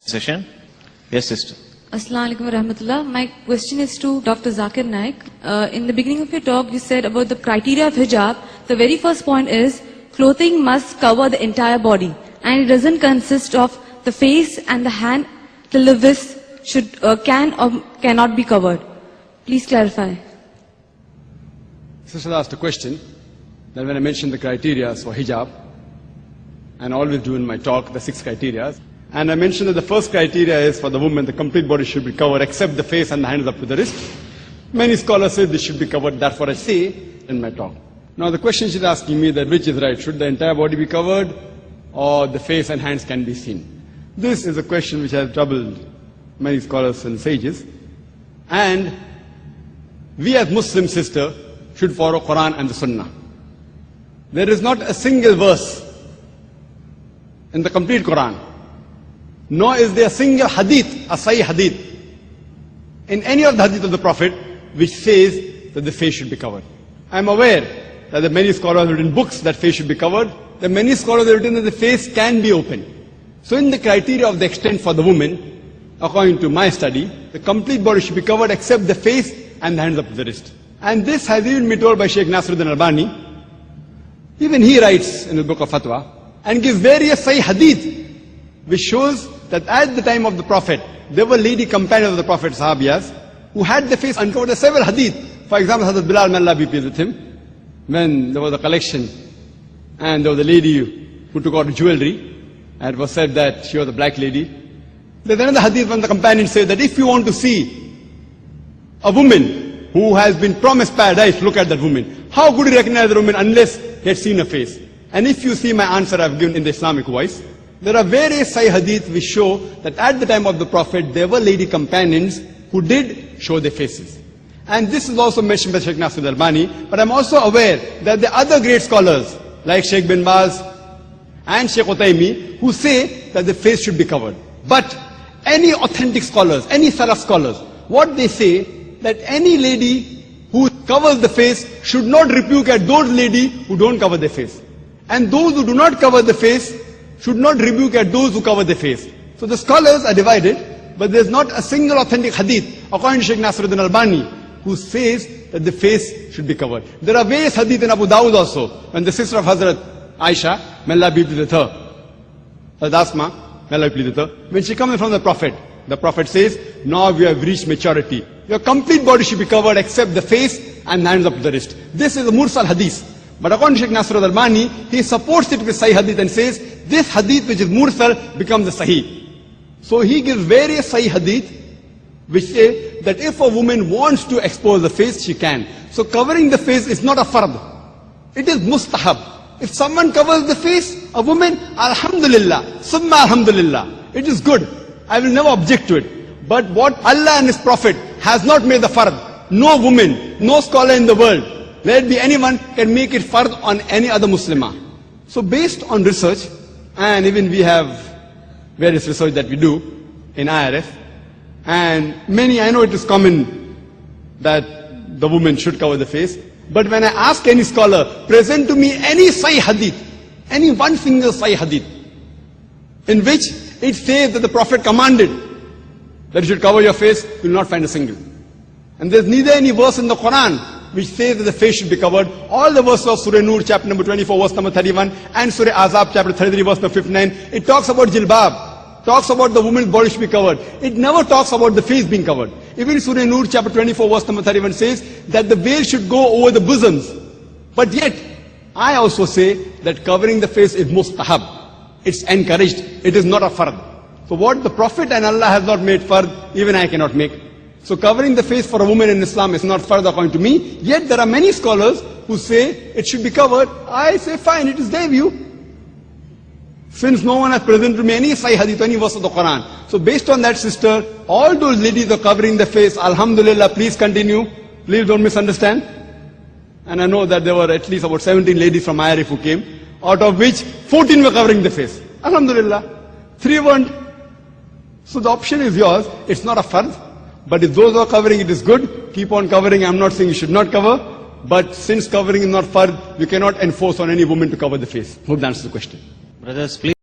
session. Yes, sister. Assalamu alaikum wa rahmatullah. My question is to Dr. Zakir Naik. In the beginning of your talk, you said about the criteria of hijab. The very first point is clothing must cover the entire body, and it doesn't consist of the face and the hand. The levis can or cannot be covered. Please clarify. Sister asked a question that when I mentioned the criteria for hijab, and I always do in my talk, the 6 criteria, and I mentioned that the first criteria is for the woman, the complete body should be covered except the face and the hands up to the wrist. Many scholars say this should be covered, that's what I say in my talk. Now the question she's asking me that which is right, should the entire body be covered or the face and hands can be seen? This is a question which has troubled many scholars and sages, and we as Muslim sister should follow Quran and the Sunnah. There is not a single verse in the complete Quran, nor is there a single hadith, a sahih hadith, in any of the hadith of the Prophet which says that the face should be covered. I am aware that there are many scholars have written books that face should be covered. There are many scholars have written that the face can be open. So in the criteria of the extent for the woman, according to my study, the complete body should be covered except the face and the hands up to the wrist. And this has even been told by Sheikh Nasiruddin Albani. Even he writes in the book of Fatwa and gives various sahih hadith which shows that at the time of the Prophet, there were lady companions of the Prophet, Sahabiyas, who had the face uncovered. There are several hadith. For example, Hazrat Bilal, may Allah be pleased with him, when there was a collection and there was a lady who took out jewelry, and it was said that she was a black lady. There's another hadith when the companions say that if you want to see a woman who has been promised paradise, look at that woman. How could you recognize the woman unless he had seen her face? And if you see my answer I've given in the Islamic voice, there are various sahih hadith which show that at the time of the Prophet, there were lady companions who did show their faces. And this is also mentioned by Sheikh Nasir Albani, but I'm also aware that there are other great scholars like Sheikh bin Baz and Sheikh Utaymi who say that the face should be covered. But any authentic scholars, any Salaf scholars, what they say that any lady who covers the face should not rebuke at those ladies who don't cover their face. And those who do not cover the face should not rebuke at those who cover their face. So the scholars are divided, but there's not a single authentic hadith, according to Sheikh Nasiruddin Albani, who says that the face should be covered. There are various hadith in Abu Dawud also, when the sister of Hazrat Aisha, may Allah be pleased with her, Hazrat Asma, may Allah be pleased with her, when she comes from the Prophet says, now we have reached maturity. Your complete body should be covered except the face and hands up to the wrist. This is a mursal hadith. But according to Sheikh Nasiruddin Albani, he supports it with sahih hadith and says, this hadith which is mursal becomes a sahih. So he gives various sahih hadith which say that if a woman wants to expose the face, she can. So covering the face is not a fard. It is mustahab. If someone covers the face, a woman, alhamdulillah, summa alhamdulillah, it is good. I will never object to it. But what Allah and His Prophet has not made the fard, no woman, no scholar in the world, let it be anyone, can make it fard on any other Muslimah. So based on research, and even we have various research that we do in IRF, and many, I know it is common that the woman should cover the face, but when I ask any scholar, present to me any sahih hadith, any one single sahih hadith, in which it says that the Prophet commanded that you should cover your face, you will not find a single. And there's neither any verse in the Quran which says that the face should be covered. All the verses of Surah Nur, chapter number 24, verse number 31, and Surah Azab, chapter 33, verse number 59, it talks about jilbab, talks about the woman's body should be covered. It never talks about the face being covered. Even Surah Nur, chapter 24, verse number 31 says that the veil should go over the bosoms. But yet, I also say that covering the face is mustahab. It's encouraged. It is not a fard. So what the Prophet and Allah has not made fard, even I cannot make. So covering the face for a woman in Islam is not fard according to me. Yet there are many scholars who say it should be covered. I say fine, it is their view. Since no one has presented to me any sahih hadith, any verse of the Quran. So based on that, sister, all those ladies are covering the face. Alhamdulillah, please continue. Please don't misunderstand. And I know that there were at least about 17 ladies from IRF who came, out of which 14 were covering the face. Alhamdulillah. 3 weren't. So the option is yours. It's not a fard. But if those who are covering, it is good. Keep on covering. I'm not saying you should not cover. But since covering is not fard, you cannot enforce on any woman to cover the face. Hope that answers the question. Brothers, please.